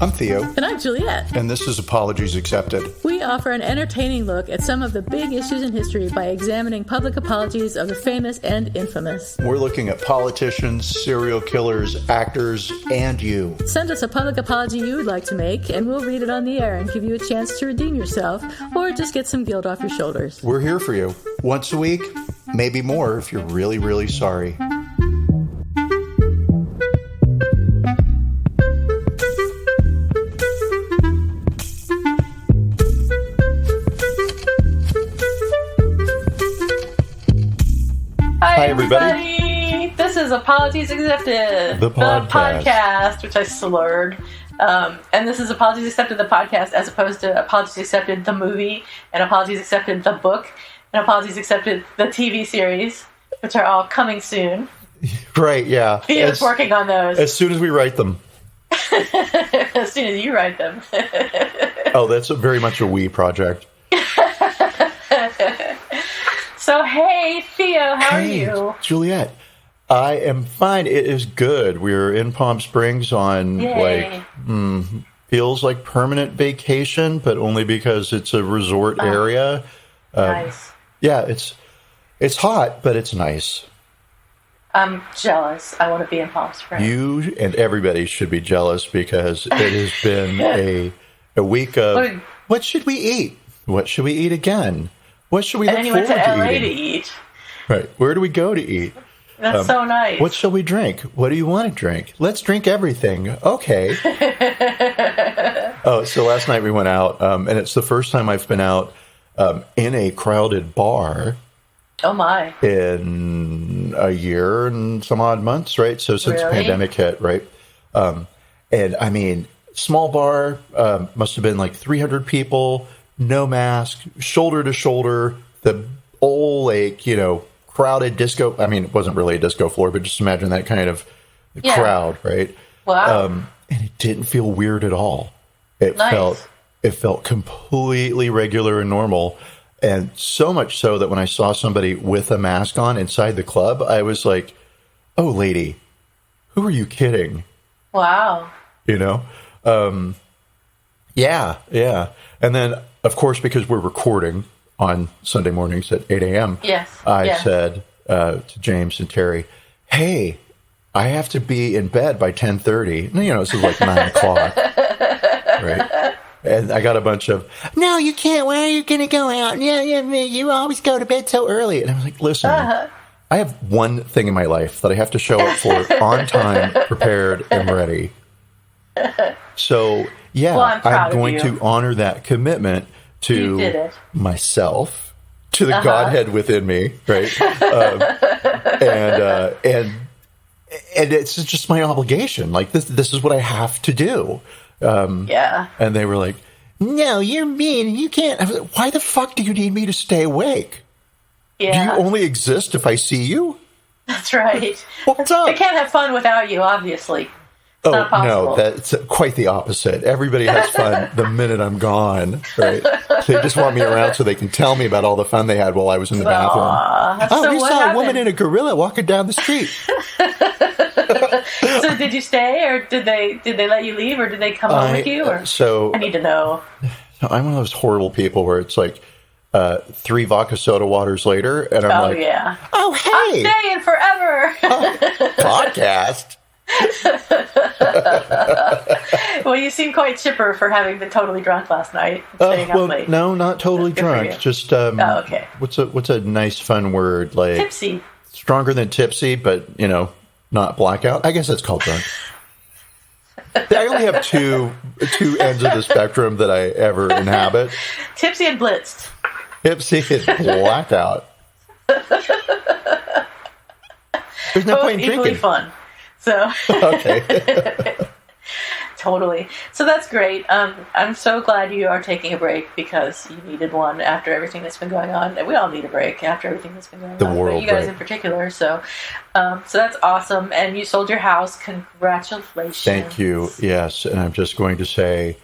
I'm Theo. And I'm Juliette. And this is Apologies Accepted. We offer an entertaining look at some of the big issues in history by examining public apologies of the famous and infamous. We're looking at politicians, serial killers, actors, and you. Send us a public apology you would like to make, and we'll read it on the air and give you a chance to redeem yourself, or just get some guilt off your shoulders. We're here for you. Once a week, maybe more if you're really, really sorry. Hi, everybody. This is Apologies Accepted, the podcast, which I slurred. And this is Apologies Accepted, the podcast, as opposed to Apologies Accepted, the movie, and Apologies Accepted, the book, and Apologies Accepted, the TV series, which are all coming soon. Right, yeah. Theo's working on those. As soon as we write them. As soon as you write them. Oh, that's very much a we project. So, hey, Theo, how are you? Juliette, I am fine. It is good. We're in Palm Springs on, feels like permanent vacation, but only because it's a resort area. Nice. Yeah, it's hot, but it's nice. I'm jealous. I want to be in Palm Springs. You and everybody should be jealous because it has been a week of, what should we eat? What should we eat again? What should we look forward to eating? And then you went to LA to eat. Right. Where do we go to eat? That's so nice. What shall we drink? What do you want to drink? Let's drink everything. Okay. So last night we went out, and it's the first time I've been out in a crowded bar. Oh, my. In a year and some odd months, right? So since the pandemic hit, right? And I mean, small bar, must have been like 300 people. No mask, shoulder to shoulder, the old, crowded disco. I mean, it wasn't really a disco floor, but just imagine that kind of crowd, right? Wow. And it didn't feel weird at all. It felt completely regular and normal. And so much so that when I saw somebody with a mask on inside the club, I was like, oh, lady, who are you kidding? Wow. Yeah. And then, of course, because we're recording on Sunday mornings at 8 a.m., I said to James and Terry, hey, I have to be in bed by 10:30. This is like 9 o'clock, right? And I got a bunch of, no, you can't. Why are you going to go out? Yeah, you always go to bed so early. And I was like, listen, I have one thing in my life that I have to show up for on time, prepared, and ready. So, I'm going to honor that commitment to myself, to the Godhead within me, right? And it's just my obligation. Like this is what I have to do. And they were like, "No, you're mean. You can't." I was like, why the fuck do you need me to stay awake? Yeah. Do you only exist if I see you? That's right. What's up? They can't have fun without you, obviously. It's not possible. No, that's quite the opposite. Everybody has fun the minute I'm gone, right? They just want me around so they can tell me about all the fun they had while I was in the bathroom. We saw a woman in a gorilla walking down the street. So did you stay, or did they let you leave, or did they come home with you? Or I need to know. I'm one of those horrible people where it's like 3 vodka soda waters later, and I'm oh, hey, I'm staying forever. Podcast. Well, you seem quite chipper for having been totally drunk last night. Staying up late. No, not totally drunk. Just okay. What's a nice fun word? Like tipsy. Stronger than tipsy, but not blackout. I guess that's called drunk. I only have two ends of the spectrum that I ever inhabit. Tipsy and blitzed. Tipsy and blackout. There's no point in drinking. Equally fun. So okay. Totally. So that's great. I'm so glad you are taking a break because you needed one after everything that's been going on. We all need a break after everything that's been going on. The world, but you guys in particular. So that's awesome. And you sold your house. Congratulations. Thank you. Yes. And I'm just going to say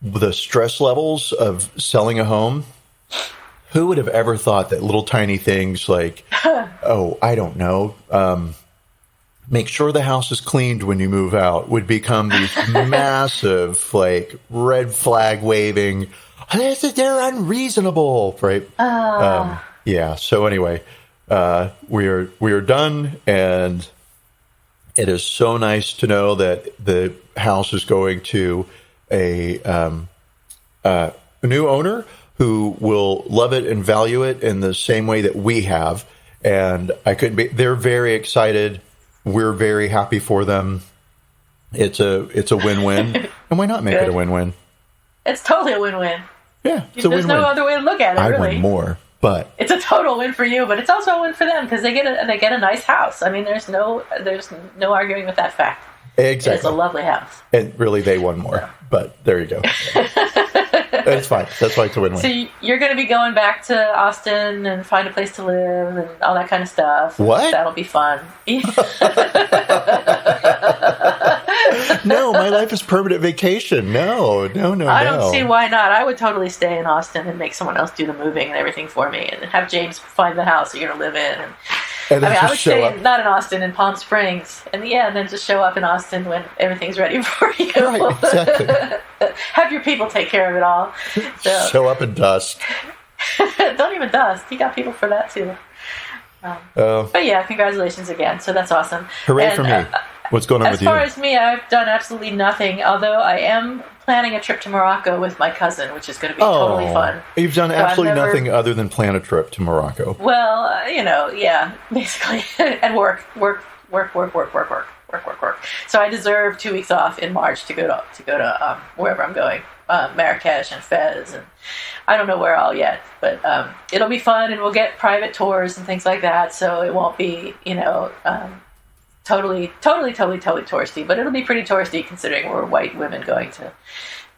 the stress levels of selling a home. Who would have ever thought that little tiny things like, I don't know, make sure the house is cleaned when you move out would become these massive, like, red flag waving, they're unreasonable, right? Yeah. So anyway, we are done, and it is so nice to know that the house is going to a new owner who will love it and value it in the same way that we have. And they're very excited. We're very happy for them. It's a win-win. And why not make it a win-win? It's totally a win-win. Yeah, there's no other way to look at it. I really win more, but it's a total win for you. But it's also a win for them because they get a nice house. I mean, there's no arguing with that fact. Exactly, it's a lovely house. And really, they won more. So. But there you go. It's fine. That's why it's a win-win. So you're going to be going back to Austin and find a place to live and all that kind of stuff. What? That'll be fun. No, my life is permanent vacation. No. I don't see why not. I would totally stay in Austin and make someone else do the moving and everything for me, and have James find the house you're going to live in. And I would stay not in Austin, in Palm Springs, and then just show up in Austin when everything's ready for you. Right, exactly. Have your people take care of it all. So. Show up and dust. Don't even dust. You got people for that too. But yeah, congratulations again. So that's awesome. Hooray for me. What's going on with you? As far as me, I've done absolutely nothing, although I am planning a trip to Morocco with my cousin, which is going to be totally fun. You've done absolutely nothing other than plan a trip to Morocco. Well, yeah, basically. And work. So I deserve 2 weeks off in March to go to wherever I'm going, Marrakesh and Fez, and I don't know where all yet, but it'll be fun, and we'll get private tours and things like that, so it won't be, totally touristy, but it'll be pretty touristy considering we're white women going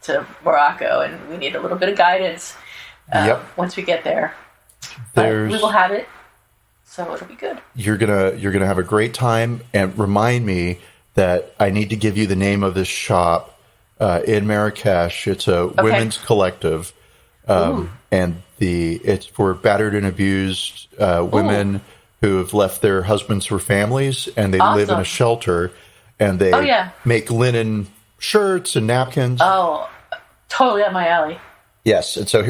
to Morocco, and we need a little bit of guidance once we get there. We will have it, so it'll be good. You're gonna have a great time, and remind me that I need to give you the name of this shop in Marrakesh. It's a women's collective, and it's for battered and abused women who have left their husbands for families, and they live in a shelter, and they make linen shirts and napkins. Oh, totally up my alley. Yes, and so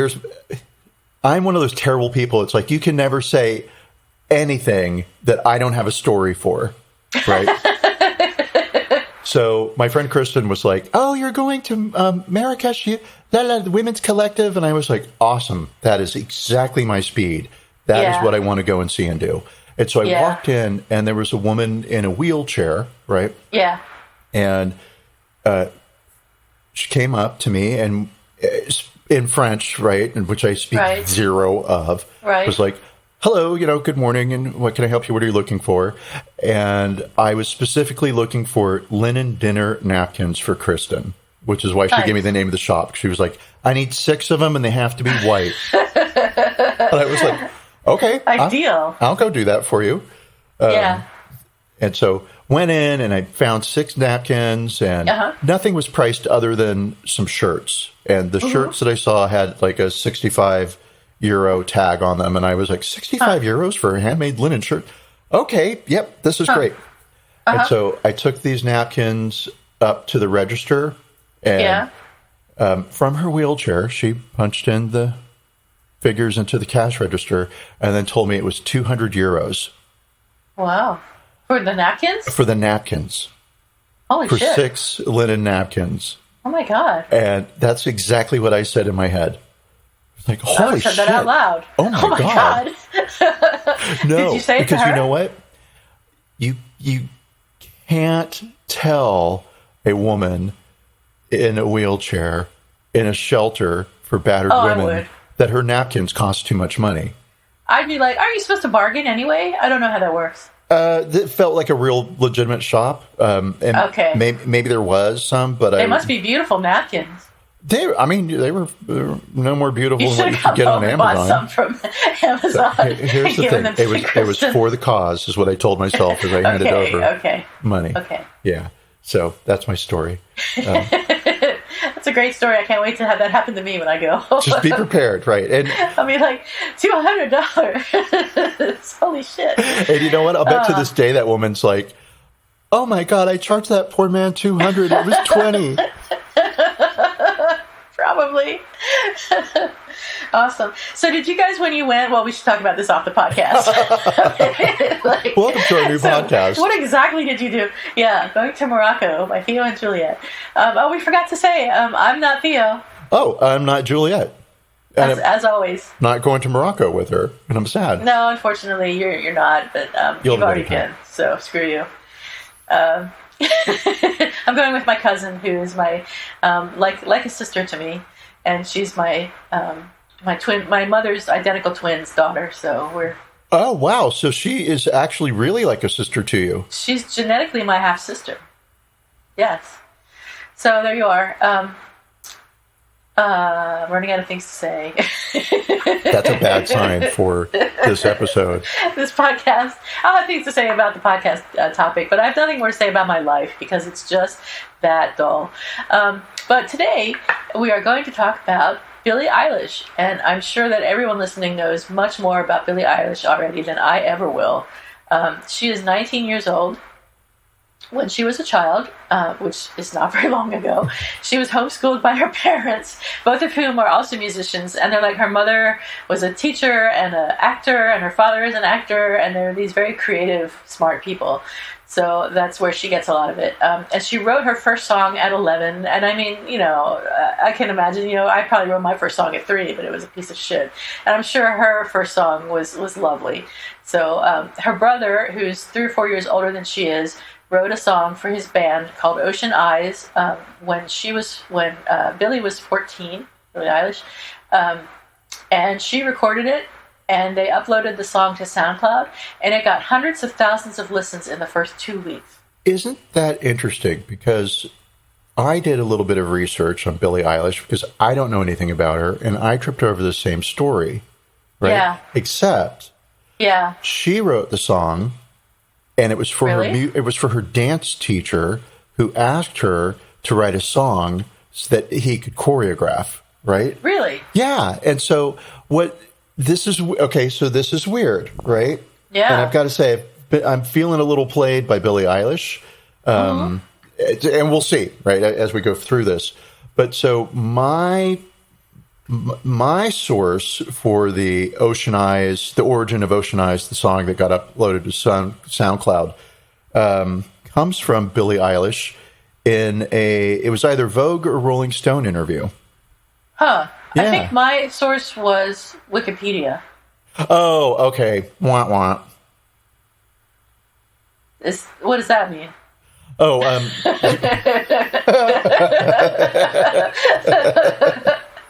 I'm one of those terrible people. It's like you can never say anything that I don't have a story for, right? So my friend Kristen was like, "Oh, you're going to Marrakesh, the women's collective," and I was like, "Awesome! That is exactly my speed. That is what I want to go and see and do." And so I walked in, and there was a woman in a wheelchair, right? Yeah. And she came up to me, and in French, right, in which I speak zero of, was like, "Hello, good morning, and what can I help you? What are you looking for?" And I was specifically looking for linen dinner napkins for Kristen, which is why she gave me the name of the shop. She was like, "I need 6 of them, and they have to be white." And I was like, "Okay, ideal. I'll go do that for you." And so went in, and I found 6 napkins, and nothing was priced other than some shirts. And the shirts that I saw had like a 65 euro tag on them, and I was like, 65 euros for a handmade linen shirt? Okay, yep, this is great. And so I took these napkins up to the register, and from her wheelchair, she punched in the figures into the cash register, and then told me it was 200 euros. Wow. For the napkins? For the napkins. Holy shit. For 6 linen napkins. Oh my God. And that's exactly what I said in my head. It's like, holy shit. I said that out loud. Oh my God. No, did you say it because to her? You know what? You can't tell a woman in a wheelchair in a shelter for battered women that her napkins cost too much money. I'd be like, aren't you supposed to bargain anyway? I don't know how that works. It felt like a real legitimate shop. And maybe there was some, but they must be beautiful napkins. They were no more beautiful than what you could get on Amazon. Bought some from Amazon. So, here's the thing: it was for the cause, is what I told myself as I handed over money. Okay, yeah. So that's my story. That's a great story. I can't wait to have that happen to me when I go. Just be prepared, right? And I'll be like, $200. Holy shit! And you know what? I'll bet to this day that woman's like, oh my God, I charged that poor man $200. It was $20. Probably. Awesome. So did you guys, when you went, well, we should talk about this off the podcast. Welcome to our new podcast. What exactly did you do? Yeah, going to Morocco by Theo and Juliette. We forgot to say, I'm not Theo. Oh, I'm not Juliette. As always. Not going to Morocco with her, and I'm sad. No, unfortunately, you're not, but you've already been, so screw you. I'm going with my cousin, who is my like a sister to me, and she's my mother's identical twin's daughter. So we're. Oh wow! So she is actually really like a sister to you. She's genetically my half sister. Yes. So there you are. Running out of things to say. That's a bad sign for this episode. This podcast. I'll have things to say about the podcast topic, but I have nothing more to say about my life because it's just that dull. But today we are going to talk about Billie Eilish, and I'm sure that everyone listening knows much more about Billie Eilish already than I ever will. She is 19 years old. When she was a child, which is not very long ago, she was homeschooled by her parents, both of whom are also musicians. And they're like, her mother was a teacher and an actor, and her father is an actor, and they're these very creative, smart people. So that's where she gets a lot of it. And she wrote her first song at 11. And I mean, I can imagine, I probably wrote my first song at 3, but it was a piece of shit. And I'm sure her first song was lovely. So her brother, who's 3 or 4 years older than she is, wrote a song for his band called Ocean Eyes when Billie was 14, Billie Eilish, and she recorded it, and they uploaded the song to SoundCloud, and it got hundreds of thousands of listens in the first 2 weeks. Isn't that interesting? Because I did a little bit of research on Billie Eilish because I don't know anything about her, and I tripped over the same story, right? Yeah. Except, she wrote the song. And it was for her dance teacher who asked her to write a song so that he could choreograph, right? Really? Yeah. And so this is weird, right? Yeah. And I've got to say, I'm feeling a little played by Billie Eilish. And we'll see, right, as we go through this. But so my source for the Ocean Eyes, the origin of Ocean Eyes, the song that got uploaded to SoundCloud, comes from Billie Eilish it was either Vogue or Rolling Stone interview. Huh. Yeah. I think my source was Wikipedia. Oh, okay. Wah, wah. What does that mean? Oh,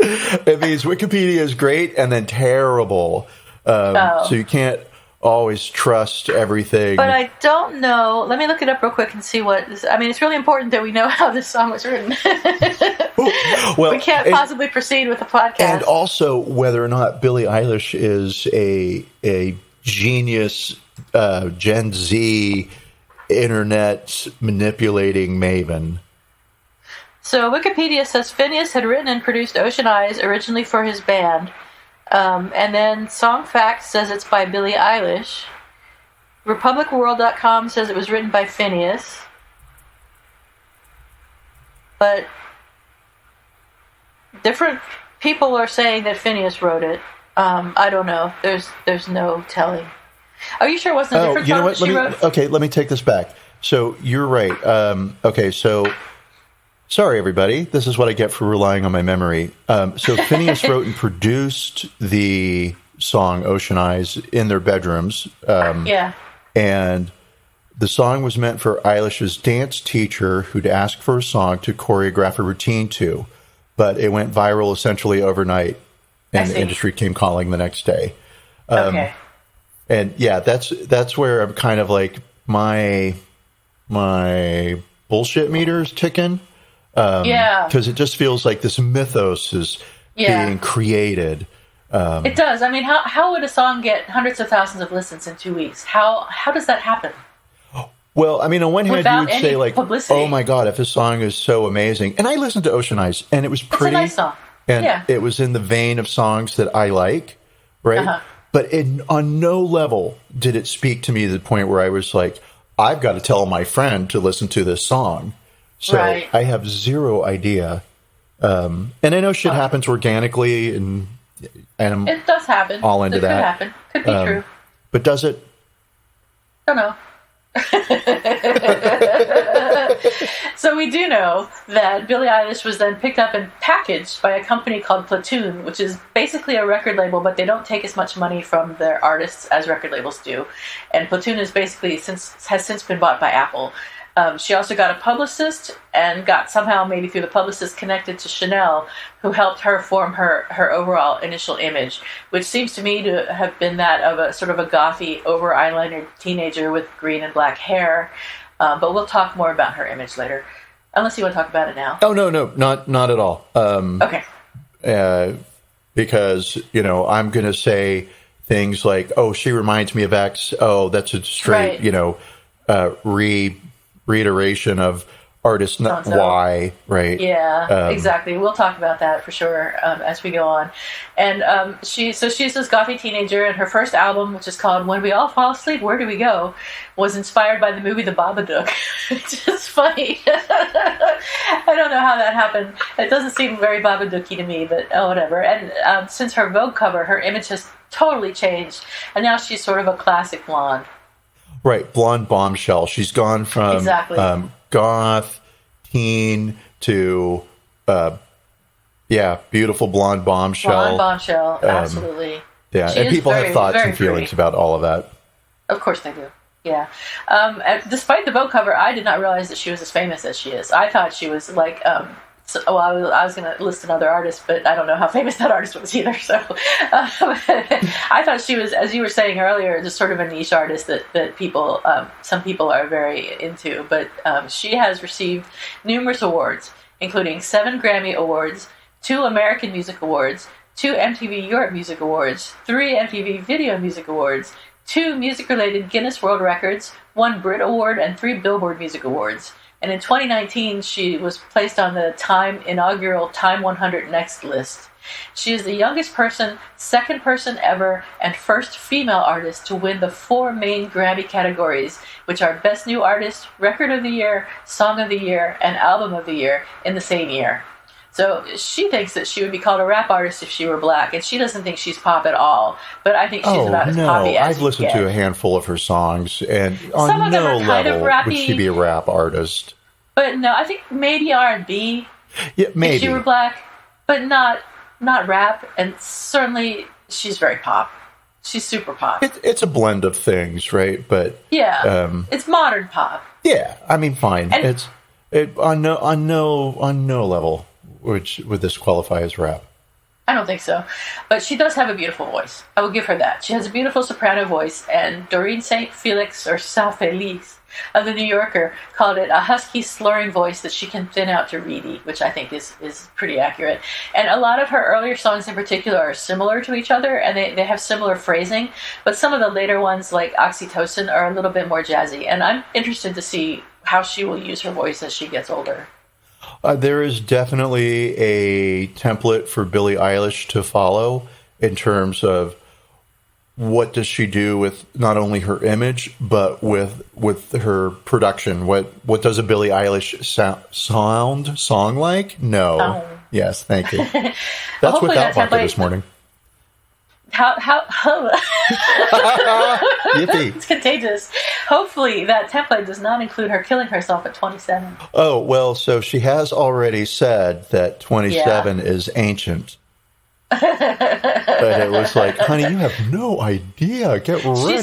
it means Wikipedia is great and then terrible. So you can't always trust everything. But I don't know. Let me look it up real quick and see it's really important that we know how this song was written. Well, we can't possibly proceed with the podcast. And also whether or not Billie Eilish is a genius Gen Z internet manipulating maven. So Wikipedia says Phineas had written and produced Ocean Eyes originally for his band. And then Songfacts says it's by Billie Eilish. RepublicWorld.com says it was written by Phineas. But different people are saying that Phineas wrote it. I don't know. There's no telling. Are you sure it wasn't a different song that she wrote? Okay, let me take this back. So you're right. Okay, so sorry, everybody. This is what I get for relying on my memory. So Phineas wrote and produced the song Ocean Eyes in their bedrooms. And the song was meant for Eilish's dance teacher who'd asked for a song to choreograph a routine to. But it went viral essentially overnight, and the industry came calling the next day. Okay. And yeah, that's where I'm kind of like my bullshit meter's ticking. Because it just feels like this mythos is being created. It does. I mean, how would a song get hundreds of thousands of listens in 2 weeks? How does that happen? Well, I mean, on one hand, you would say like, publicity. oh my God, if a song is so amazing. And I listened to Ocean Eyes, and it was pretty. It's a nice song. And it was in the vein of songs that I like, right? Uh-huh. But on no level did it speak to me to the point where I was like, I've got to tell my friend to listen to this song. So I have zero idea. And I know shit happens organically, and it does happen. All into that. Could happen. Could be true. But does it? Don't know. So we do know that Billie Eilish was then picked up and packaged by a company called Platoon, which is basically a record label, but they don't take as much money from their artists as record labels do. And Platoon is basically has since been bought by Apple. She also got a publicist and got somehow, maybe through the publicist, connected to Chanel, who helped her form her overall initial image, which seems to me to have been that of a sort of a gothy, over-eyelinered teenager with green and black hair. But we'll talk more about her image later, unless you want to talk about it now. Oh, no, not at all. Okay. Because, I'm going to say things like, oh, she reminds me of X. Oh, that's a straight, reiteration of artist Y, right? Yeah, exactly. We'll talk about that for sure as we go on. And she's this gothy teenager, and her first album, which is called When We All Fall Asleep, Where Do We Go?, was inspired by the movie The Babadook, which is funny. I don't know how that happened. It doesn't seem very Babadooky to me, but whatever. And since her Vogue cover, her image has totally changed, and now she's sort of a classic blonde. Right, blonde bombshell. She's gone from goth, teen to, beautiful blonde bombshell. Blonde bombshell, absolutely. Yeah, and people have thoughts and feelings about all of that. Of course they do, yeah. Despite the Vogue cover, I did not realize that she was as famous as she is. I thought she was like... I was going to list another artist, but I don't know how famous that artist was either. So I thought she was, as you were saying earlier, just sort of a niche artist that people, some people are very into. But she has received numerous awards, including 7 Grammy Awards, 2 American Music Awards, 2 MTV Europe Music Awards, 3 MTV Video Music Awards, 2 music-related Guinness World Records, 1 Brit Award, and 3 Billboard Music Awards. And in 2019, she was placed on the inaugural Time 100 Next list. She is the youngest person, second person ever, and first female artist to win the 4 main Grammy categories, which are Best New Artist, Record of the Year, Song of the Year, and Album of the Year in the same year. So she thinks that she would be called a rap artist if she were black, and she doesn't think she's pop at all. But I think she's about as poppy as I've listened to a handful of her songs, and on no level would she be a rap artist. But no, I think maybe R&B. Yeah, maybe. If she were black, but not rap, and certainly she's very pop. She's super pop. It's a blend of things, right? But it's modern pop. Yeah, I mean, fine. And on no level would this qualify as rap. I don't think so. But she does have a beautiful voice. I will give her that. She has a beautiful soprano voice, and Doreen St. Felix, or Saint Felix, of The New Yorker, called it a husky, slurring voice that she can thin out to reedy, which I think is pretty accurate. And a lot of her earlier songs in particular are similar to each other, and they have similar phrasing, but some of the later ones, like Oxytocin, are a little bit more jazzy. And I'm interested to see how she will use her voice as she gets older. There is definitely a template for Billie Eilish to follow in terms of what does she do with not only her image, but with her production. What does a Billie Eilish song like? No. Oh. Yes, thank you. That's without vodka this morning. How Yippee. It's contagious. Hopefully that template does not include her killing herself at 27. Oh, well, so she has already said that 27 is ancient. But it was like, honey, you have no idea. Get ready.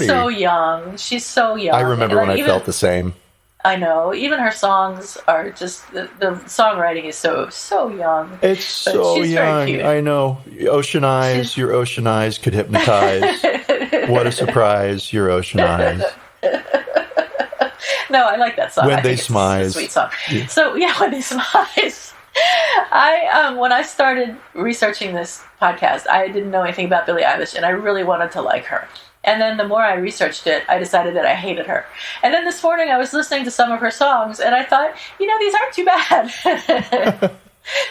She's so young. I remember when I felt the same. I know. Even her songs are just the songwriting is so young. It's so young. I know. Ocean Eyes, your ocean eyes could hypnotize. What a surprise, your ocean eyes. No, I like that song. When They Smize. It's a sweet song. Yeah. So yeah, When They Smize. When I started researching this podcast, I didn't know anything about Billie Eilish, and I really wanted to like her. And then the more I researched it, I decided that I hated her. And then this morning I was listening to some of her songs, and I thought, these aren't too bad.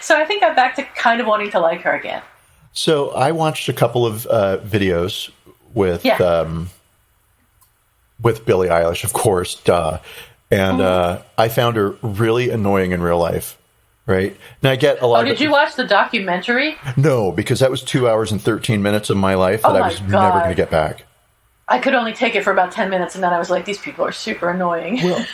So I think I'm back to kind of wanting to like her again. So I watched a couple of videos with with Billie Eilish, of course, duh. And I found her really annoying in real life. Right. Now I get a lot. Oh, did you watch the documentary? No, because that was 2 hours and 13 minutes of my life that I was never going to get back. I could only take it for about 10 minutes, and then I was like, these people are super annoying. Well,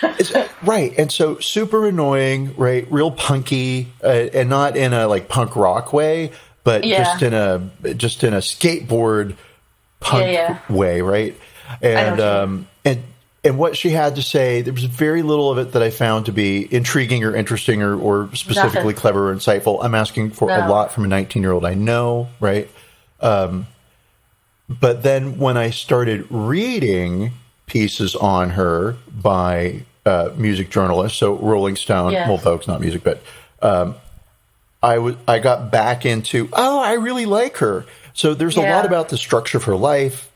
right. And so super annoying, right? Real punky, and not in a like punk rock way, but just in a skateboard punk way, right? And what she had to say, there was very little of it that I found to be intriguing or interesting or specifically clever or insightful. I'm asking for a lot from a 19-year-old I know, right? But then when I started reading pieces on her by music journalists, so Rolling Stone, well, Vogue's not music, but I got back into, I really like her. So there's a lot about the structure of her life,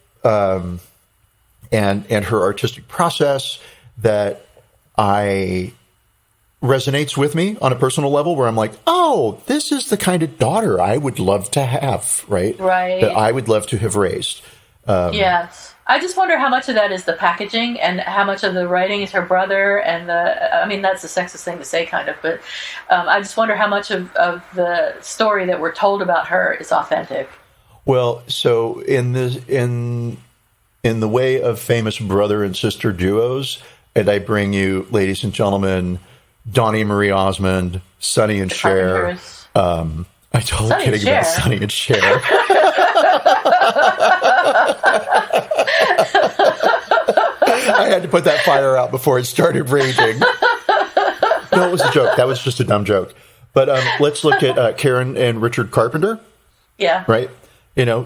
and her artistic process that resonates with me on a personal level, where I'm like, oh, this is the kind of daughter I would love to have, right? Right. That I would love to have raised. Yes. I just wonder how much of that is the packaging and how much of the writing is her brother and that's the sexist thing to say kind of, but I just wonder how much of the story that we're told about her is authentic. Well, so in the way of famous brother and sister duos, and I bring you, ladies and gentlemen, Donnie and Marie Osmond, Sonny and Cher. I'm totally kidding about Sonny and Cher. I had to put that fire out before it started raging. No, it was a joke. That was just a dumb joke. But let's look at Karen and Richard Carpenter. Yeah. Right?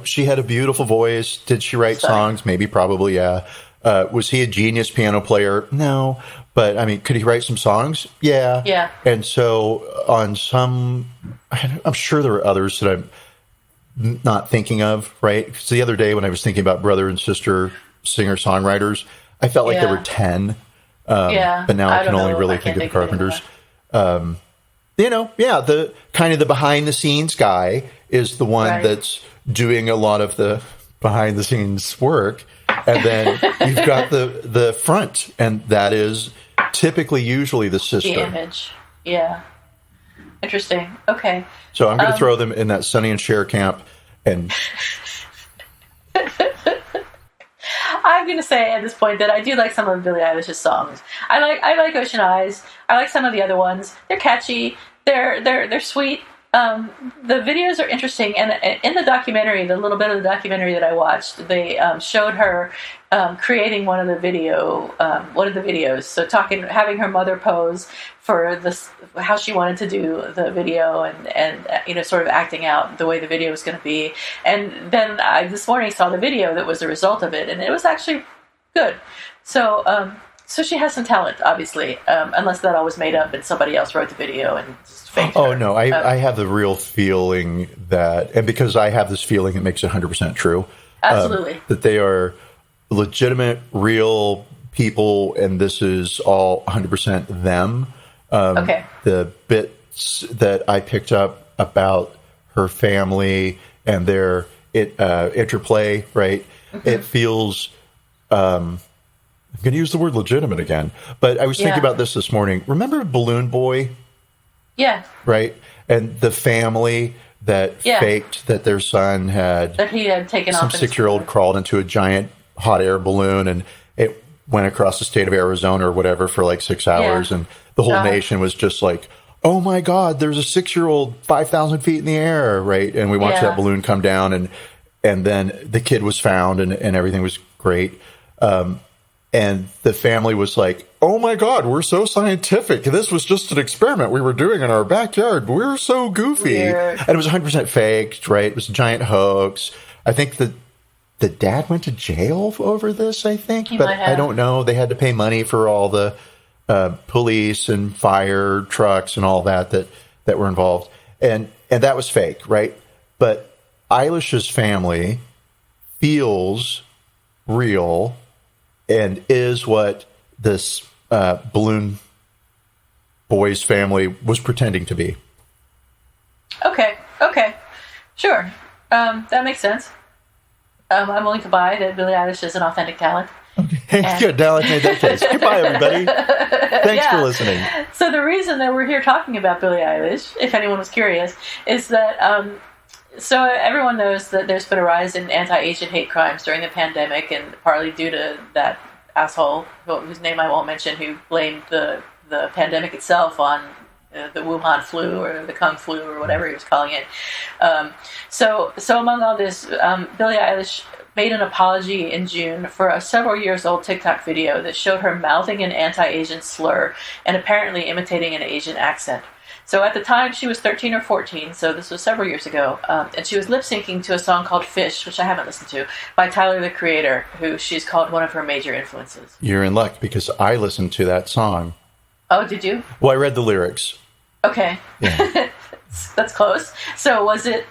She had a beautiful voice. Did she write songs? Maybe, probably, yeah. Was he a genius piano player? No. But, could he write some songs? Yeah. Yeah. And so on I'm sure there are others that I'm not thinking of, right? Because the other day when I was thinking about brother and sister singer-songwriters, I felt like there were 10. But now I can only really think of the Carpenters. The kind of the behind-the-scenes guy is the one that's doing a lot of the behind-the-scenes work. And then you've got the front, and that is typically usually the sister. The image. Yeah. Interesting. Okay. So I'm going to throw them in that Sonny and Cher camp. And I'm going to say at this point that I do like some of Billie Eilish's songs. I like Ocean Eyes. I like some of the other ones. They're catchy. They're sweet. The videos are interesting, and in the documentary, the little bit of the documentary that I watched, they showed her creating one of the videos. So having her mother pose for this, how she wanted to do the video, and sort of acting out the way the video was going to be. And then I this morning saw the video that was the result of it, and it was actually good. So she has some talent, obviously, unless that all was made up and somebody else wrote the video and just faked her. Oh, no, I have the real feeling that, and because I have this feeling, it makes it 100% true. Absolutely. That they are legitimate, real people, and this is all 100% them. Okay. The bits that I picked up about her family and their interplay, right? Mm-hmm. It feels... I'm going to use the word legitimate again, but I was thinking about this morning. Remember Balloon Boy? Yeah. Right? And the family that faked that their son that he had taken some off. Some 6-year-old crawled into a giant hot air balloon, and it went across the state of Arizona or whatever for like 6 hours. And the whole nation was just like, oh my God, there's a 6-year-old 5,000 feet in the air. Right. And we watched that balloon come down, and then the kid was found, and everything was great. And the family was like, oh my God, we're so scientific. This was just an experiment we were doing in our backyard. We're so goofy. Weird. And it was 100% faked, right? It was a giant hoax. I think the dad went to jail over this, I think. But I don't know. They had to pay money for all the police and fire trucks and all that were involved. And that was fake, right? But Eilish's family feels real and is what this Balloon Boy's family was pretending to be. Okay. Sure. That makes sense. I'm willing to buy that Billie Eilish is an authentic talent. Okay, good. Now I've made that case. Goodbye, everybody. Thanks for listening. So the reason that we're here talking about Billie Eilish, if anyone was curious, is that so everyone knows that there's been a rise in anti-Asian hate crimes during the pandemic, and partly due to that asshole whose name I won't mention, who blamed the pandemic itself on the Wuhan flu or the Kung flu or whatever he was calling it. So among all this, Billie Eilish made an apology in June for a several years old TikTok video that showed her mouthing an anti-Asian slur and apparently imitating an Asian accent. So at the time, she was 13 or 14, so this was several years ago, and she was lip-syncing to a song called Fish, which I haven't listened to, by Tyler, the Creator, who she's called one of her major influences. You're in luck, because I listened to that song. Oh, did you? Well, I read the lyrics. Okay. Yeah. That's close. So was it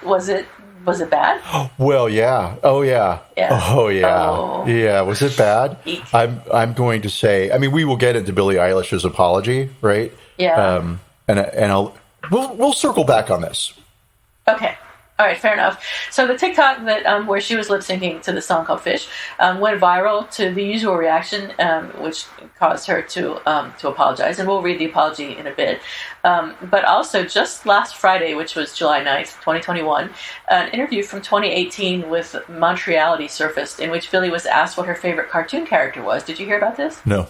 bad? Well, yeah. Oh, yeah. Oh, yeah. Oh. Yeah. Was it bad? Eek. I'm going to say, I mean, we will get into Billie Eilish's apology, right? Yeah. And we'll circle back on this. Okay. All right, fair enough. So the TikTok that where she was lip syncing to the song called "Fish" went viral to the usual reaction, which caused her to apologize, and we'll read the apology in a bit. But also, just last Friday, which was July 9th, 2021, an interview from 2018 with Montreality surfaced, in which Billie was asked what her favorite cartoon character was. Did you hear about this? No.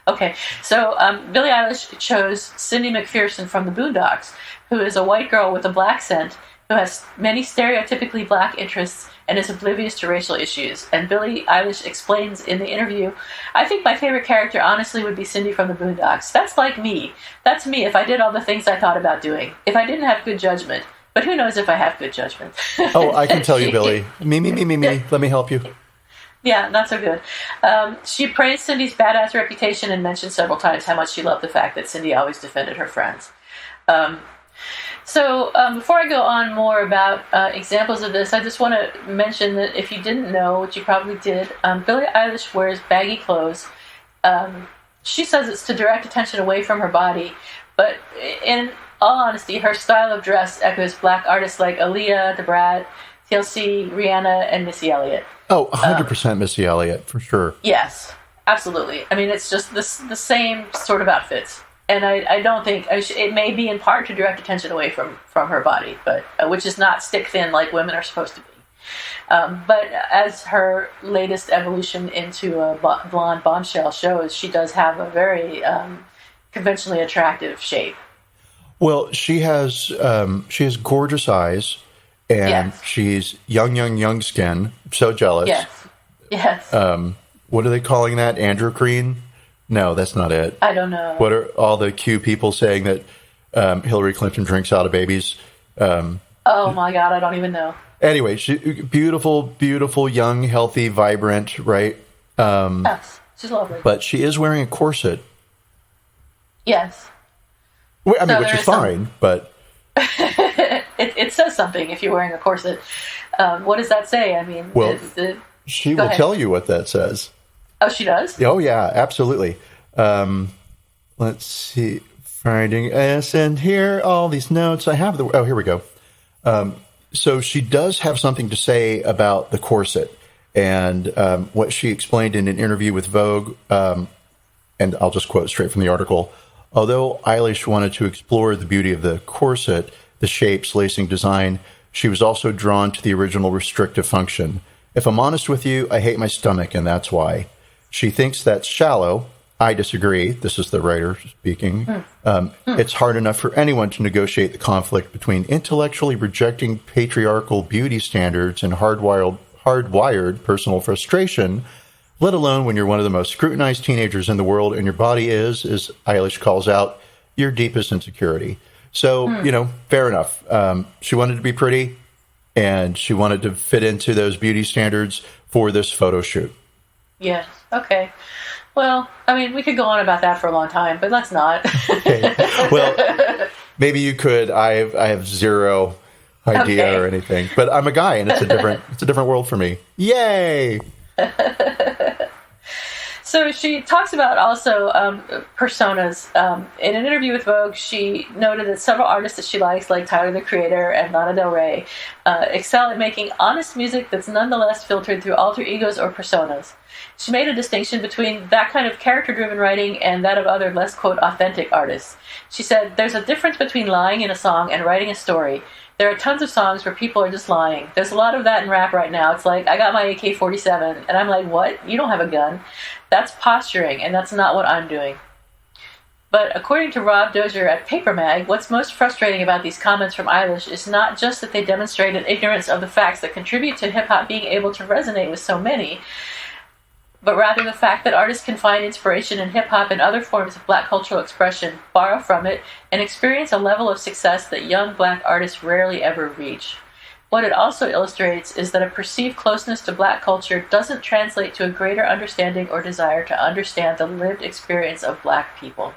Okay, so Billie Eilish chose Cindy McPherson from the Boondocks, who is a white girl with a blaccent who has many stereotypically black interests and is oblivious to racial issues. And Billie Eilish explains in the interview, "I think my favorite character honestly would be Cindy from the Boondocks. That's like me. That's me if I did all the things I thought about doing. If I didn't have good judgment. But who knows if I have good judgment." Oh, I can tell you, Billie. Me. Let me help you. Yeah, not so good. She praised Cindy's badass reputation and mentioned several times how much she loved the fact that Cindy always defended her friends. So before I go on more about examples of this, I just want to mention that if you didn't know, which you probably did, Billie Eilish wears baggy clothes. She says it's to direct attention away from her body, but in all honesty, her style of dress echoes black artists like Aaliyah, Da Brat, TLC, Rihanna, and Missy Elliott. Oh, 100% Missy Elliott, for sure. Yes, absolutely. I mean, it's just the same sort of outfits. And I don't think, it may be in part to direct attention away from her body, but which is not stick thin like women are supposed to be. But as her latest evolution into a blonde bombshell shows, she does have a very conventionally attractive shape. Well, she has gorgeous eyes, and she's young skin. I'm so jealous. Yes. What are they calling that? Androcrine? No, that's not it. I don't know. What are all the cute people saying that Hillary Clinton drinks out of babies? Oh my God, I don't even know. Anyway, she beautiful, young, healthy, vibrant, right? Yes, she's lovely. But she is wearing a corset. Yes. Well, I mean, which is fine, but it says something if you're wearing a corset. What does that say? I mean, well, she will tell you what that says. Oh, she does? Oh, yeah, absolutely. Let's see. Finding us, and here all these notes. I have here we go. So she does have something to say about the corset, and what she explained in an interview with Vogue, and I'll just quote straight from the article. Although Eilish wanted to explore the beauty of the corset, the shapes, lacing design, she was also drawn to the original restrictive function. If I'm honest with you, I hate my stomach, and that's why. She thinks that's shallow. I disagree. This is the writer speaking. It's hard enough for anyone to negotiate the conflict between intellectually rejecting patriarchal beauty standards and hardwired personal frustration, let alone when you're one of the most scrutinized teenagers in the world and your body is, as Eilish calls out, your deepest insecurity. So, fair enough. She wanted to be pretty, and she wanted to fit into those beauty standards for this photo shoot. Yes. Okay. Well, I mean, we could go on about that for a long time, but let's not. Okay. Well, maybe you could. I have zero idea or anything, but I'm a guy, and it's a different world for me. Yay! So she talks about also personas. In an interview with Vogue, she noted that several artists that she likes, like Tyler, the Creator, and Lana Del Rey, excel at making honest music that's nonetheless filtered through alter egos or personas. She made a distinction between that kind of character-driven writing and that of other less, quote, authentic artists. She said, there's a difference between lying in a song and writing a story. There are tons of songs where people are just lying. There's a lot of that in rap right now. It's like, I got my AK-47, and I'm like, what? You don't have a gun. That's posturing, and that's not what I'm doing. But according to Rob Dozier at Paper Mag, what's most frustrating about these comments from Eilish is not just that they demonstrate an ignorance of the facts that contribute to hip-hop being able to resonate with so many, but rather the fact that artists can find inspiration in hip-hop and other forms of black cultural expression, borrow from it, and experience a level of success that young black artists rarely ever reach. What it also illustrates is that a perceived closeness to black culture doesn't translate to a greater understanding or desire to understand the lived experience of black people.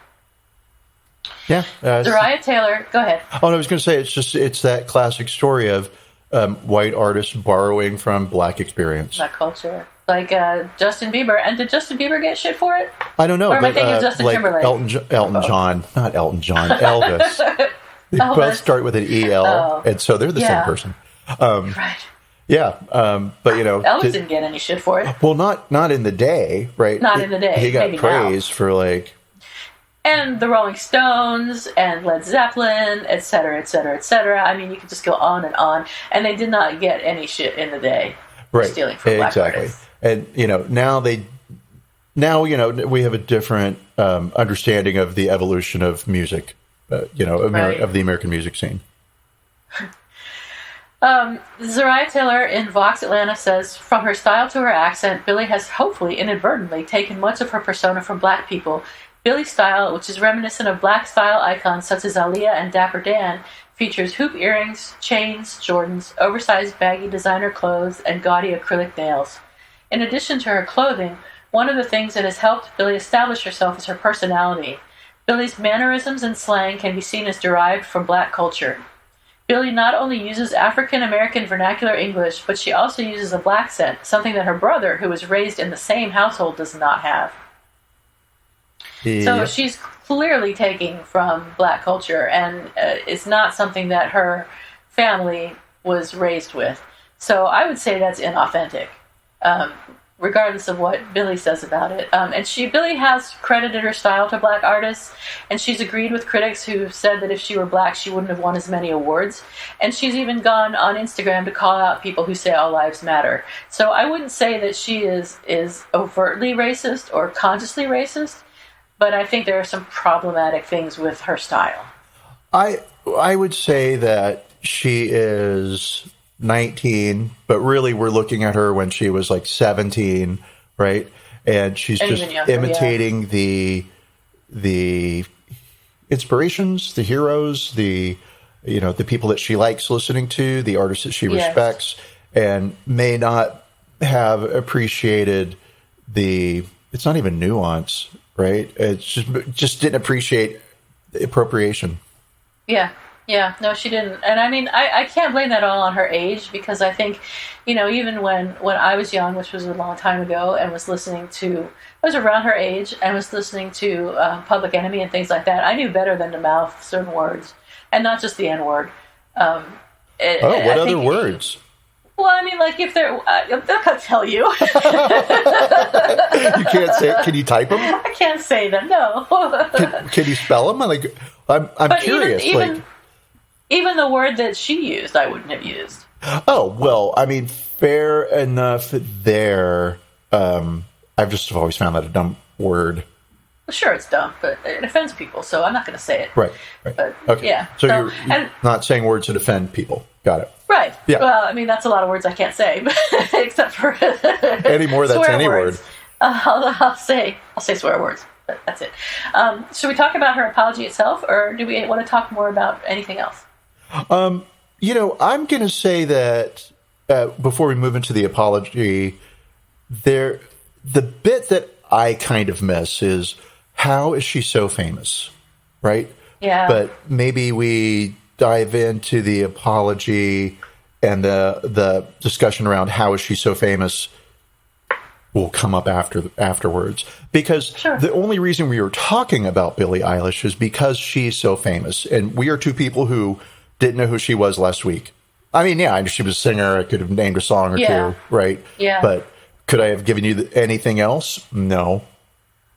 Yeah. Zariah Taylor, go ahead. Oh, no, I was going to say, it's that classic story of white artists borrowing from black experience. Black culture. Like Justin Bieber. And did Justin Bieber get shit for it? I don't know. Or am I thinking of Justin Timberlake? Elton John. Not Elton John. Elvis. They both start with an EL, and so they're the same person. Right. Yeah. But, Elvis didn't get any shit for it. Well, not in the day, right? Not in the day. He got praise for, like... And the Rolling Stones and Led Zeppelin, et cetera, et cetera, et cetera. I mean, you could just go on and on. And they did not get any shit in the day for stealing from black artists. And, now we have a different understanding of the evolution of music, of the American music scene. Zariah Taylor in Vox Atlanta says, from her style to her accent, Billie has hopefully inadvertently taken much of her persona from black people. Billie's style, which is reminiscent of black style icons such as Aaliyah and Dapper Dan, features hoop earrings, chains, Jordans, oversized baggy designer clothes, and gaudy acrylic nails. In addition to her clothing, one of the things that has helped Billie establish herself is her personality. Billie's mannerisms and slang can be seen as derived from black culture. Billie not only uses African-American vernacular English, but she also uses a blaccent, something that her brother, who was raised in the same household, does not have. So she's clearly taking from black culture, and it's not something that her family was raised with. So I would say that's inauthentic, regardless of what Billie says about it. And Billie has credited her style to black artists, and she's agreed with critics who said that if she were black, she wouldn't have won as many awards. And she's even gone on Instagram to call out people who say all lives matter. So I wouldn't say that she is overtly racist or consciously racist. But I think there are some problematic things with her style. I would say that she is 19, but really we're looking at her when she was like 17, right? And she's just imitating the inspirations, the heroes, the people that she likes listening to, the artists that she respects, and may not have appreciated it's not even nuance. Right? It's just didn't appreciate the appropriation. Yeah. No, she didn't. And I mean, I can't blame that all on her age, because I think, even when I was young, which was a long time ago, and was listening to, I was around her age and was listening to Public Enemy and things like that, I knew better than to mouth certain words, and not just the N-word. What other words? Well, I mean, like, if they're... they'll tell you. You can't say it. Can you type them? I can't say them, no. Can you spell them? I'm curious. Even the word that she used, I wouldn't have used. Oh, well, I mean, fair enough there. I've just always found that a dumb word. Well, sure, it's dumb, but it offends people, so I'm not going to say it. Right. But, okay. Yeah. So you're not saying words that offend people. Got it. Right. Yeah. Well, I mean, that's a lot of words I can't say, except for any more. That's any words. word. I'll say swear words, but that's it. Should we talk about her apology itself, or do we want to talk more about anything else? I'm going to say that before we move into the apology, the bit that I kind of miss is, how is she so famous, right? Yeah. But maybe we dive into the apology and the discussion around how is she so famous will come up afterwards. Because the only reason we were talking about Billie Eilish is because she's so famous. And we are two people who didn't know who she was last week. I mean, yeah, I knew she was a singer. I could have named a song or two, right? Yeah. But could I have given you anything else? No.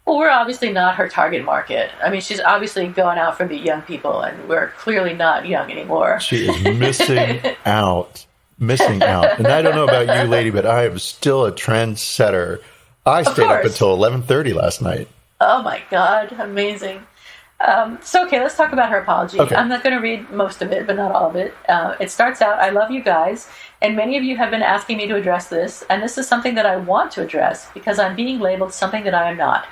Well, we're obviously not her target market. I mean, she's obviously going out for the young people, and we're clearly not young anymore. She is missing out. Missing out. And I don't know about you, lady, but I am still a trendsetter. I stayed up until 11:30 last night. Oh, my God. Amazing. Okay, let's talk about her apology. Okay. I'm not going to read most of it, but not all of it. It starts out, I love you guys, and many of you have been asking me to address this, and this is something that I want to address because I'm being labeled something that I am not.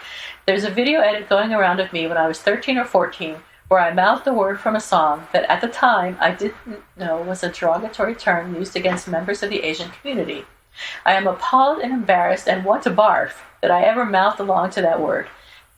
There's a video edit going around of me when I was 13 or 14 where I mouthed the word from a song that at the time I didn't know was a derogatory term used against members of the Asian community. I am appalled and embarrassed and want to barf that I ever mouthed along to that word.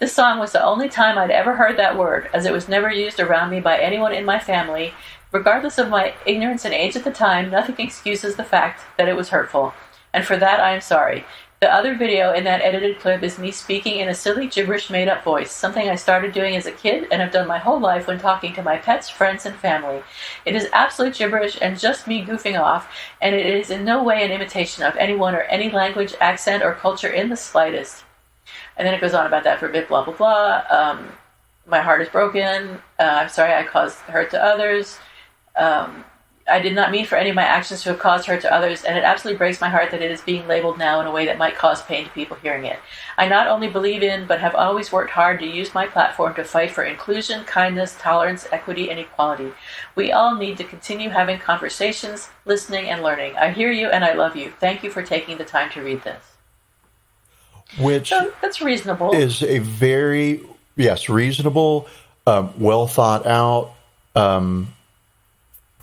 This song was the only time I'd ever heard that word, as it was never used around me by anyone in my family. Regardless of my ignorance and age at the time, nothing excuses the fact that it was hurtful. And for that, I am sorry. The other video in that edited clip is me speaking in a silly, gibberish, made-up voice, something I started doing as a kid and have done my whole life when talking to my pets, friends, and family. It is absolute gibberish and just me goofing off, and it is in no way an imitation of anyone or any language, accent, or culture in the slightest. And then it goes on about that for a bit, blah, blah, blah. My heart is broken. I'm sorry I caused hurt to others. I did not mean for any of my actions to have caused hurt to others, and it absolutely breaks my heart that it is being labeled now in a way that might cause pain to people hearing it. I not only believe in, but have always worked hard to use my platform to fight for inclusion, kindness, tolerance, equity, and equality. We all need to continue having conversations, listening, and learning. I hear you, and I love you. Thank you for taking the time to read this. Which so that's reasonable. Is a very, reasonable, well thought out,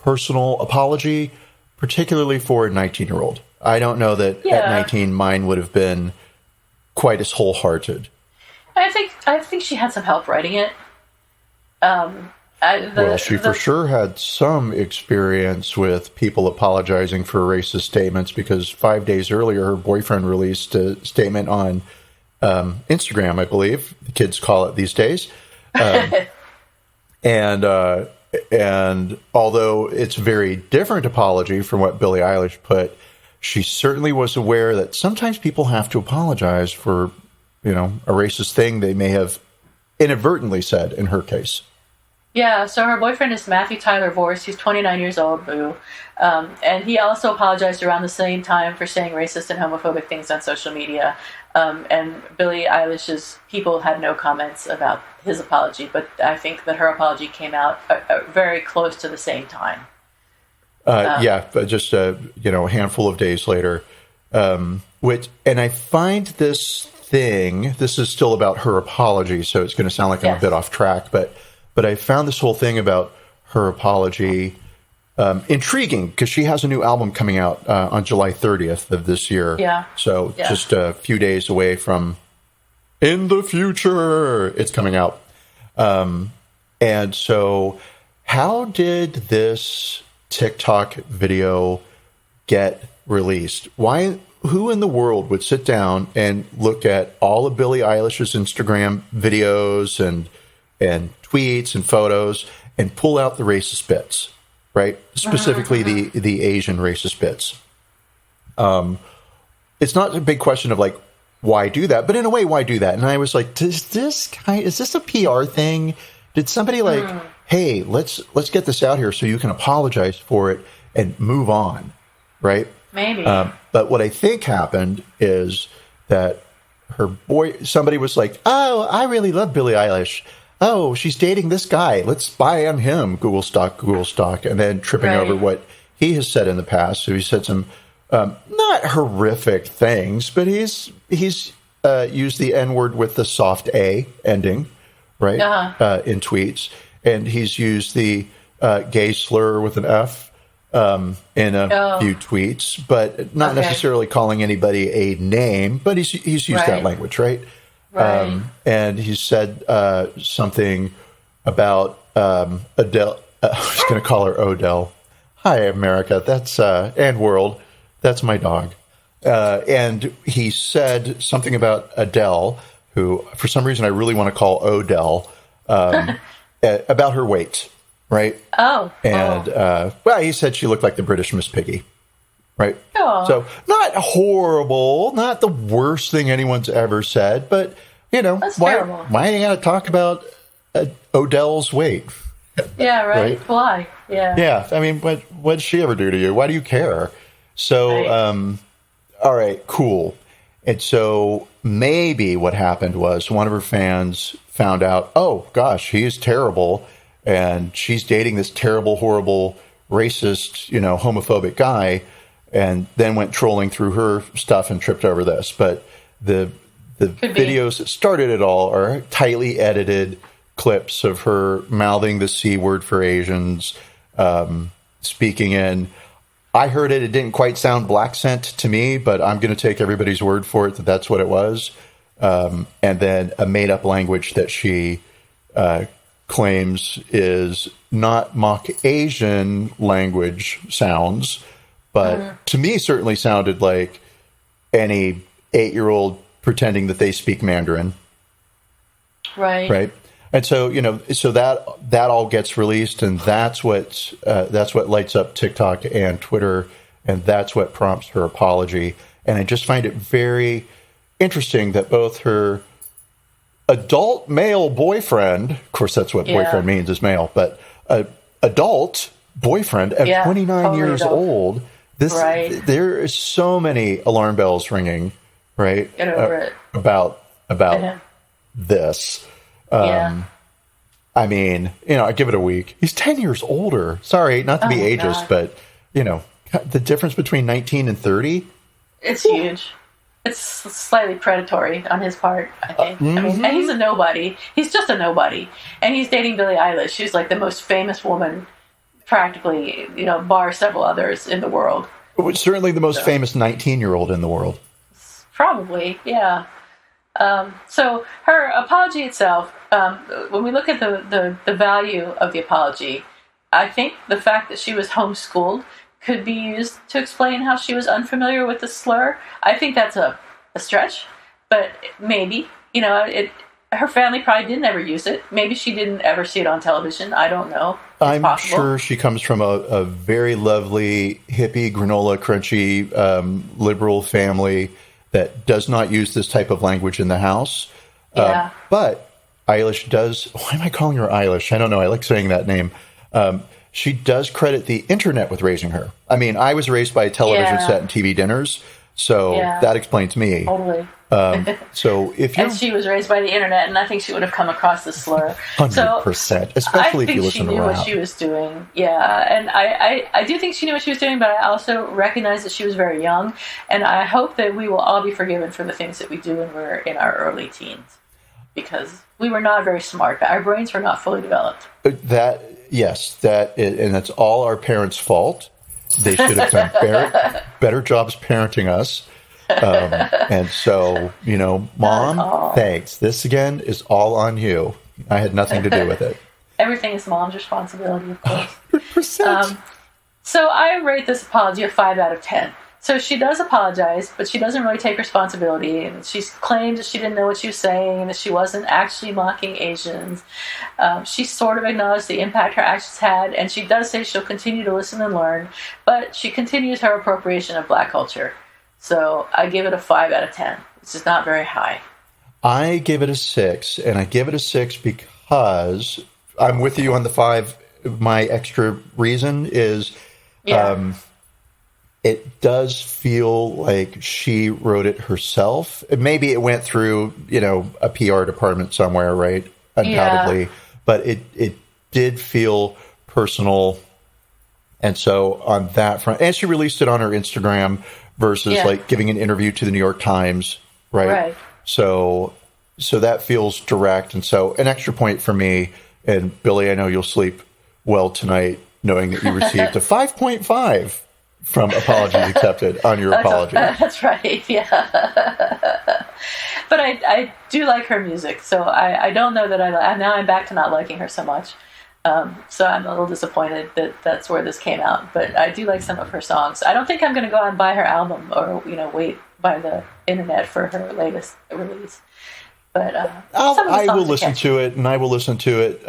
personal apology, particularly for a 19-year-old. I don't know that at 19 mine would have been quite as wholehearted. I think she had some help writing it. She for sure had some experience with people apologizing for racist statements because 5 days earlier her boyfriend released a statement on Instagram, I believe the kids call it these days. And although it's a very different apology from what Billie Eilish put, she certainly was aware that sometimes people have to apologize for, a racist thing they may have inadvertently said in her case. Yeah, so her boyfriend is Matthew Tyler Vorse. He's 29 years old, boo. And he also apologized around the same time for saying racist and homophobic things on social media. And Billie Eilish's people had no comments about his apology, but I think that her apology came out very close to the same time. But just a handful of days later. And I find this is still about her apology, so it's going to sound like I'm a bit off track, but I found this whole thing about her apology intriguing because she has a new album coming out on July 30th of this year. Yeah. So just a few days away from in the future, it's coming out. And so how did this TikTok video get released? Who in the world would sit down and look at all of Billie Eilish's Instagram videos and tweets and photos and pull out the racist bits, right? Specifically the Asian racist bits. It's not a big question of like, why do that? But in a way, why do that? And I was like, is this a PR thing? Did somebody hey, let's get this out here so you can apologize for it and move on, right? Maybe. But what I think happened is that somebody was like, oh, I really love Billie Eilish. Oh, she's dating this guy. Let's spy on him. Google stalk. And then tripping over what he has said in the past. So he said some not horrific things, but he's used the N-word with the soft A ending, right? In tweets. And he's used the gay slur with an F in a few tweets, but not necessarily calling anybody a name, but he's used that language, right? Right. And he said something about Adele. I was going to call her Odell. Hi, America. That's and world. That's my dog. And he said something about Adele, who, for some reason, I really want to call Odell, about her weight, right? Oh. And, well, he said she looked like the British Miss Piggy, right? Oh. So, not horrible, not the worst thing anyone's ever said, but, that's terrible. Why do you got to talk about Odell's weight? Yeah, right? Why? Yeah. Yeah, I mean, what did she ever do to you? Why do you care? So, all right, cool. And so maybe what happened was one of her fans found out, oh, gosh, he is terrible, and she's dating this terrible, horrible, racist, homophobic guy, and then went trolling through her stuff and tripped over this. But the videos that started it all are tightly edited clips of her mouthing the C word for Asians, speaking in... I heard it. It didn't quite sound blaccent to me, but I'm going to take everybody's word for it that that's what it was. And then a made-up language that she claims is not mock Asian language sounds, but to me certainly sounded like any 8-year-old pretending that they speak Mandarin. Right. Right. And so, so that all gets released, and that's what lights up TikTok and Twitter, and that's what prompts her apology. And I just find it very interesting that both her adult male boyfriend, of course, that's what boyfriend means is male, but adult boyfriend at 29 years old, there is so many alarm bells ringing, right? Get over it. About this. I mean, I give it a week. He's 10 years older. Sorry, not to be ageist, but, the difference between 19 and 30. It's huge. It's slightly predatory on his part, I think. I mean, and he's a nobody. He's just a nobody. And he's dating Billie Eilish. She's like the most famous woman, practically, bar several others in the world. Certainly the most famous 19-year-old in the world. Probably, yeah. So her apology itself, when we look at the value of the apology, I think the fact that she was homeschooled could be used to explain how she was unfamiliar with the slur. I think that's a stretch, but maybe, her family probably didn't ever use it. Maybe she didn't ever see it on television. I don't know. I'm sure she comes from a very lovely, hippie, granola, crunchy, liberal family that does not use this type of language in the house. But Eilish does... Why am I calling her Eilish? I don't know. I like saying that name. She does credit the internet with raising her. I mean, I was raised by a television set and TV dinners, so that explains me. Totally. So if you and she was raised by the internet, and I think she would have come across the slur. 100%, especially if you listen to rap. I think she knew what she was doing. Yeah, and I do think she knew what she was doing, but I also recognize that she was very young, and I hope that we will all be forgiven for the things that we do when we're in our early teens, because we were not very smart. Our brains were not fully developed. Yes, and that's all our parents' fault. They should have done better jobs parenting us. And so, Mom, thanks. This again is all on you. I had nothing to do with it. Everything is Mom's responsibility, of course. 100%. So I rate this apology a 5 out of 10. So she does apologize, but she doesn't really take responsibility. And she claims that she didn't know what she was saying and that she wasn't actually mocking Asians. She sort of acknowledged the impact her actions had, and she does say she'll continue to listen and learn, but she continues her appropriation of Black culture. So I give it a 5 out of 10. It's just not very high. I give it a 6, and I give it a 6 because I'm with you on the 5. My extra reason is it does feel like she wrote it herself. Maybe it went through, a PR department somewhere, right? Undoubtedly. Yeah. But it did feel personal. And so on that front, and she released it on her Instagram versus like giving an interview to the New York Times, right? Right. So that feels direct. And so an extra point for me. And Billie, I know you'll sleep well tonight knowing that you received a 5.5 from Apologies Accepted on your apology. That's right, yeah. But I do like her music, so I don't know that now I'm back to not liking her so much. So I'm a little disappointed that that's where this came out. But I do like some of her songs. I don't think I'm going to go out and buy her album or, wait by the internet for her latest release. But I will listen to it, and I will listen to it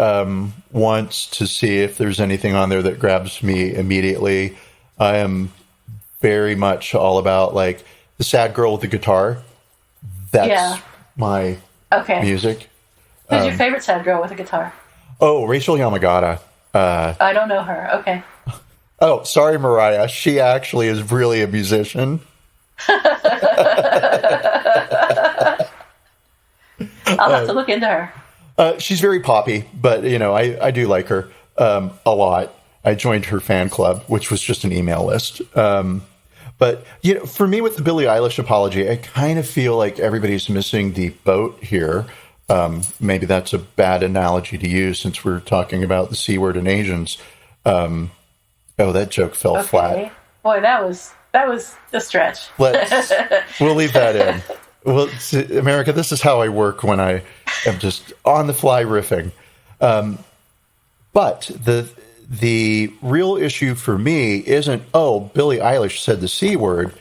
once to see if there's anything on there that grabs me immediately. I am very much all about, like, the sad girl with the guitar. That's my music. Who's your favorite sad girl with a guitar? Oh, Rachel Yamagata. I don't know her. Okay. Oh, sorry, Mariah. She actually is really a musician. I'll have to look into her. She's very poppy, but, I do like her a lot. I joined her fan club, which was just an email list. But, for me with the Billie Eilish apology, I kind of feel like everybody's missing the boat here. Maybe that's a bad analogy to use since we're talking about the C word and Asians. That joke fell flat. Boy, that was a stretch. We'll leave that in. Well, America, this is how I work when I am just on the fly riffing. But the real issue for me isn't, Billie Eilish said the C word.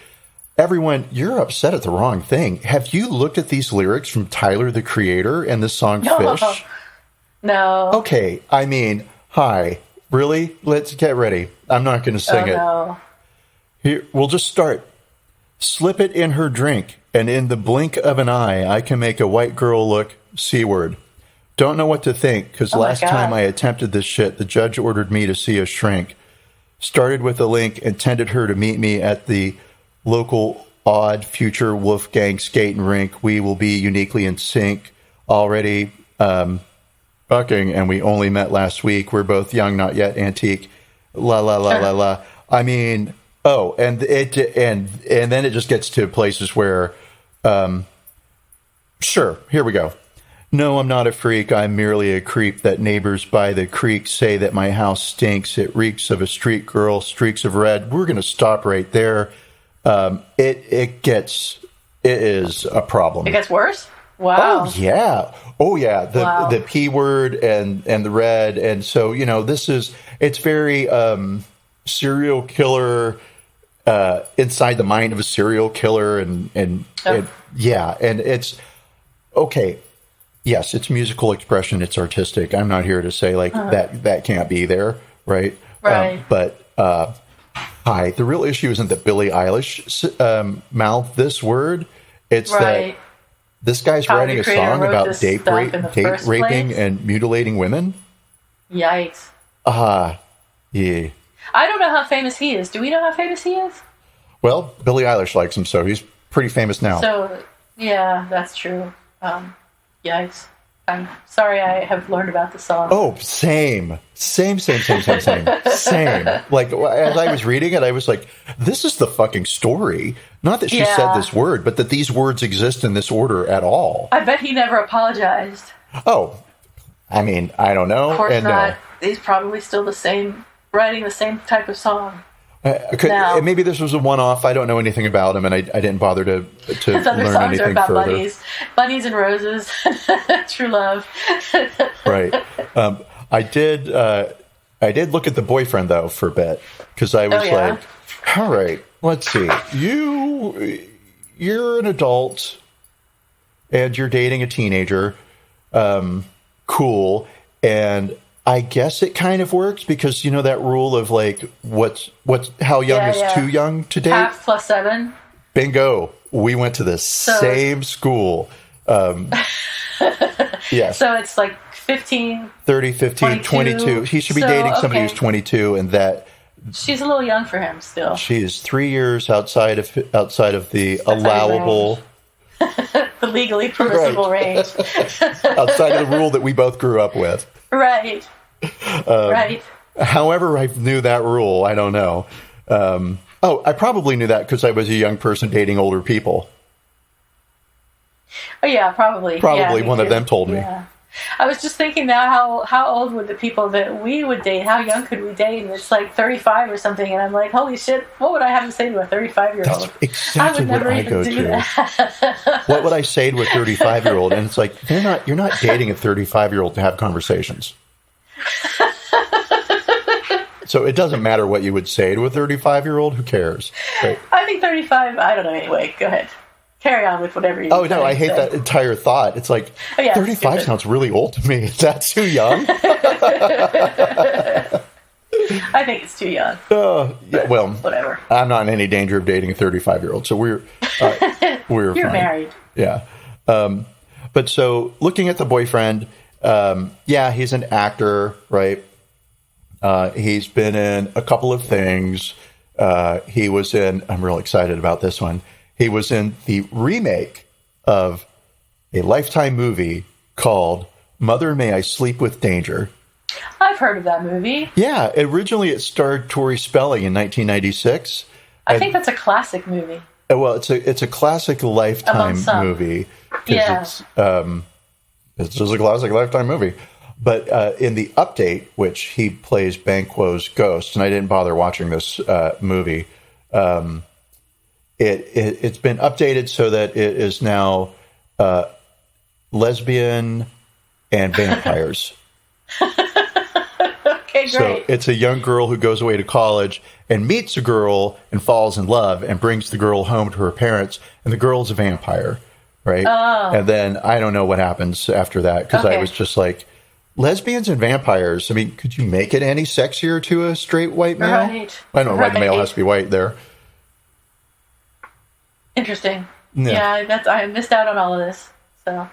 Everyone, you're upset at the wrong thing. Have you looked at these lyrics from Tyler, the Creator, and the song Fish? No. Okay, I mean, hi. Really? Let's get ready. I'm not going to sing it. No. Here, we'll just start. Slip it in her drink, and in the blink of an eye, I can make a white girl look C-word. Don't know what to think, because last time I attempted this shit, the judge ordered me to see a shrink. Started with a link, intended her to meet me at the local odd future Wolfgang skating rink. We will be uniquely in sync. Already fucking, and we only met last week. We're both young, not yet antique. La la la la la. I mean, and then it just gets to places where, sure, here we go. No, I'm not a freak. I'm merely a creep that neighbors by the creek say that my house stinks. It reeks of a street girl, streaks of red. We're going to stop right there. It is a problem. It gets worse? Wow. Oh yeah. The P word and the red. And so, it's very, serial killer, inside the mind of a serial killer. And it's okay. Yes, it's musical expression. It's artistic. I'm not here to say that can't be there. Right. Right. Hi, the real issue isn't that Billie Eilish mouthed this word. It's that this guy's writing a song about date raping and mutilating women. Yikes. Yeah. I don't know how famous he is. Do we know how famous he is? Well, Billie Eilish likes him, so he's pretty famous now. So, yeah, that's true. Yikes. I'm sorry I have learned about the song. Oh, same. Same. Like, as I was reading it, I was like, this is the fucking story. Not that she said this word, but that these words exist in this order at all. I bet he never apologized. Oh, I mean, I don't know. Of course not. No. He's probably still writing the same type of song. Maybe this was a one-off. I don't know anything about him, and I didn't bother to learn anything about further. Bunnies and roses, true love. Right. I did look at the boyfriend though for a bit because I was like, all right, let's see. You're an adult, and you're dating a teenager. Cool, and I guess it kind of works because that rule of like how young is too young to date? Half plus 7. Bingo. We went to the same school. Yes. So it's like 15, 30, 15, 22. He should be dating somebody who's 22, and that she's a little young for him still. She is 3 years outside of the allowable, the legally permissible range. Outside of the rule that we both grew up with. Right. Right. However, I knew that rule. I don't know. I probably knew that because I was a young person dating older people. Oh yeah, probably. Probably one of them told me. I was just thinking now, how old would the people that we would date? How young could we date? And it's like 35 or something. And I'm like, holy shit! What would I have to say to a 35-year-old? That's exactly what I go to. What would I say to a 35-year-old? And it's like you're not dating a 35-year-old to have conversations. So it doesn't matter what you would say to a 35-year-old. Who cares? Right? I think 35. I don't know. Anyway, go ahead. Carry on with whatever you. Oh no, I hate that entire thought. It's like 35 sounds really old to me. Is that too young? I think it's too young. Yeah, well, whatever. I'm not in any danger of dating a 35-year-old, so we're You're fine. Married. Yeah. But so looking at the boyfriend, he's an actor, right? He's been in a couple of things. He was in, I'm real excited about this one. He was in the remake of a Lifetime movie called Mother, May I Sleep with Danger. I've heard of that movie. Yeah. Originally it starred Tori Spelling in 1996. I think that's a classic movie. Well, it's a classic Lifetime movie. Yeah. It's just a classic Lifetime movie. But in the update, which he plays Banquo's ghost, and I didn't bother watching this movie, it's been updated so that it is now lesbian and vampires. Okay, great. So it's a young girl who goes away to college and meets a girl and falls in love and brings the girl home to her parents, and the girl's a vampire, right? Oh. And then I don't know what happens after that, because I was just like, lesbians and vampires. I mean, could you make it any sexier to a straight white male? Right. I know, white male has to be white there. Interesting. Yeah, I missed out on all of this. So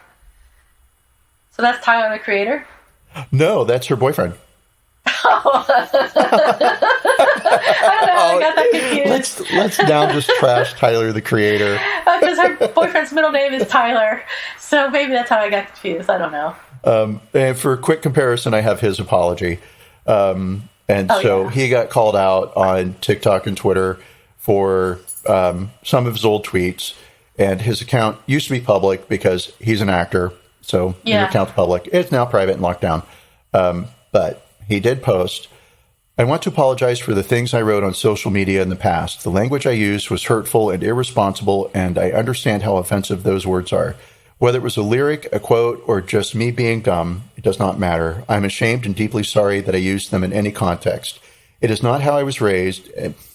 that's Tyler, the creator? No, that's her boyfriend. I don't know how I got that confused. Let's now just trash Tyler, the creator. Because her boyfriend's middle name is Tyler. So maybe that's how I got confused. I don't know. And for a quick comparison, I have his apology. He got called out on TikTok and Twitter for some of his old tweets. And his account used to be public because he's an actor. So your account's public. It's now private and locked down. But he did post, I want to apologize for the things I wrote on social media in the past. The language I used was hurtful and irresponsible, and I understand how offensive those words are. Whether it was a lyric, a quote, or just me being dumb, it does not matter. I'm ashamed and deeply sorry that I used them in any context. It is not how I was raised.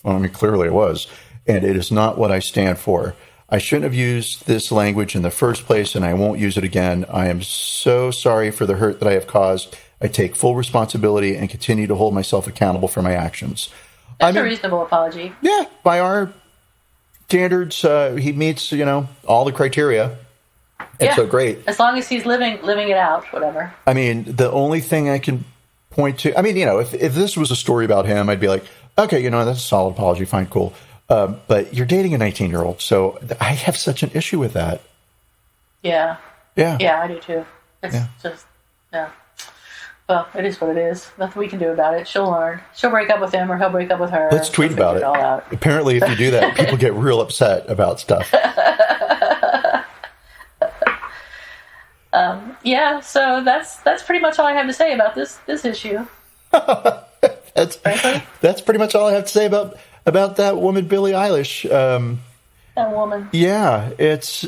Clearly it was. And it is not what I stand for. I shouldn't have used this language in the first place, and I won't use it again. I am so sorry for the hurt that I have caused. I take full responsibility and continue to hold myself accountable for my actions. That's a reasonable apology. Yeah, by our standards, he meets, all the criteria. It's so great. As long as he's living it out, whatever. I mean, the only thing I can point to, if this was a story about him, I'd be like, okay, that's a solid apology, fine, cool. But you're dating a 19-year-old, so I have such an issue with that. Yeah. Yeah. Yeah, I do too. It's just. Well, it is what it is. Nothing we can do about it. She'll learn. She'll break up with him, or he'll break up with her. Let's tweet about it. All out. Apparently, if you do that, people get real upset about stuff. So that's pretty much all I have to say about this issue. That's pretty much all I have to say about that woman, Billie Eilish. That woman. Yeah, it's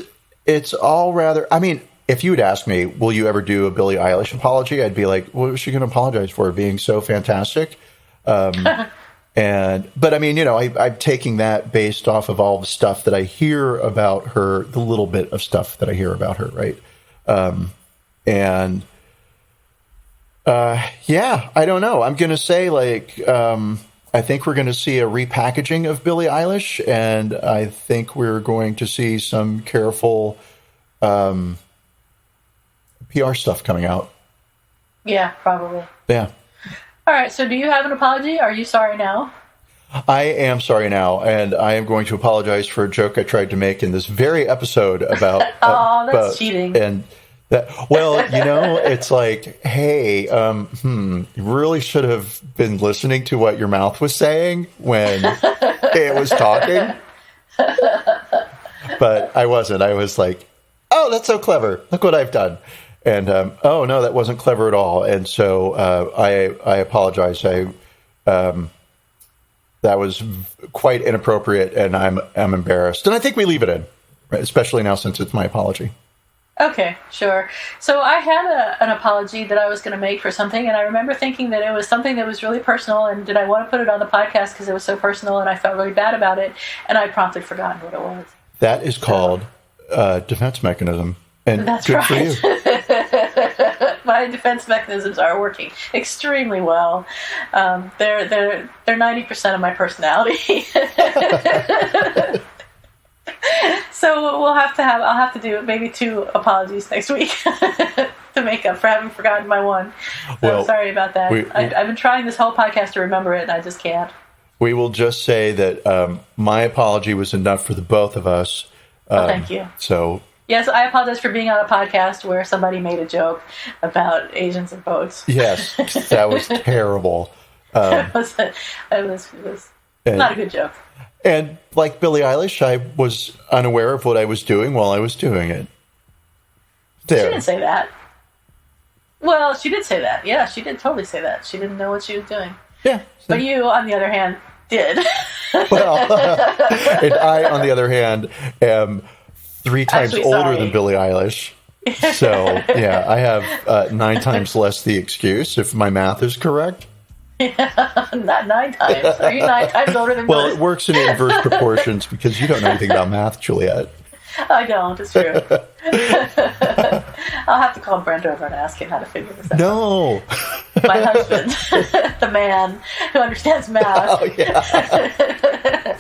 all rather. If you would ask me, will you ever do a Billie Eilish apology? I'd be like, what was she going to apologize for? Being so fantastic? I'm taking that based off of all the stuff that I hear about her, the little bit of stuff that I hear about her, right? I don't know. I'm going to say, I think we're going to see a repackaging of Billie Eilish, and I think we're going to see some careful PR stuff coming out. Yeah, probably. Yeah. All right, so do you have an apology? Are you sorry now? I am sorry now, and I am going to apologize for a joke I tried to make in this very episode about... that's cheating. And it's like, hey, you really should have been listening to what your mouth was saying when it was talking. But I wasn't. I was like, oh, that's so clever. Look what I've done. And, oh, no, that wasn't clever at all. And so I apologize. That was quite inappropriate, and I'm embarrassed. And I think we leave it in, right? Especially now since it's my apology. Okay, sure. So I had an apology that I was going to make for something, and I remember thinking that it was something that was really personal, and did I want to put it on the podcast because it was so personal, and I felt really bad about it, and I promptly forgotten what it was. That is called defense mechanism, and that's good right. for you. My defense mechanisms are working extremely well. They're 90% of my personality. So I'll have to do maybe 2 apologies next week to make up for having forgotten my one. So sorry about that. I've been trying this whole podcast to remember it, and I just can't. We will just say that my apology was enough for the both of us. Thank you. So yes, I apologize for being on a podcast where somebody made a joke about Asians and boats. Yes, that was terrible. It was not a good joke. And like Billie Eilish, I was unaware of what I was doing while I was doing it. There. She didn't say that. Well, she did say that. Yeah, she did totally say that. She didn't know what she was doing. Yeah. But you, on the other hand, did. Well, and I, on the other hand, am 3 times older than Billie Eilish. So, yeah, I have 9 times less the excuse, if my math is correct. Yeah, not 9 times. Are you 9 times older than Well, it works in inverse proportions because you don't know anything about math, Juliette. I don't. It's true. I'll have to call Brent over and ask him how to figure this out. No. My husband, the man who understands math. Oh, yeah.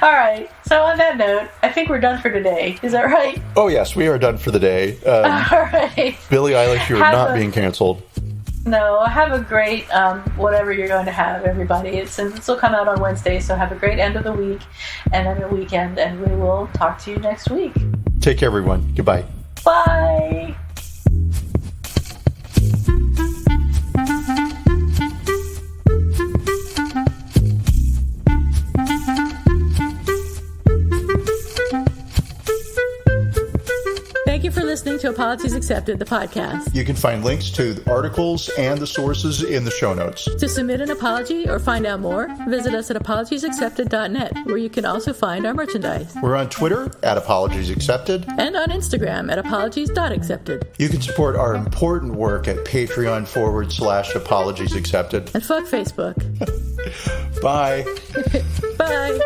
All right. So on that note, I think we're done for today. Is that right? Oh, yes. We are done for the day. All right. Billie Eilish, you are not being canceled. No, have a great whatever you're going to have, everybody. This will come out on Wednesday, so have a great end of the week and then a weekend, and we will talk to you next week. Take care, everyone. Goodbye. Bye. Thank you for listening to Apologies Accepted, the podcast. You can find links to the articles and the sources in the show notes. To submit an apology or find out more, visit us at apologiesaccepted.net, where you can also find our merchandise. We're on Twitter at Apologies Accepted. And on Instagram at apologies.accepted. You can support our important work at Patreon.com/Apologies Accepted. And fuck Facebook. Bye. Bye.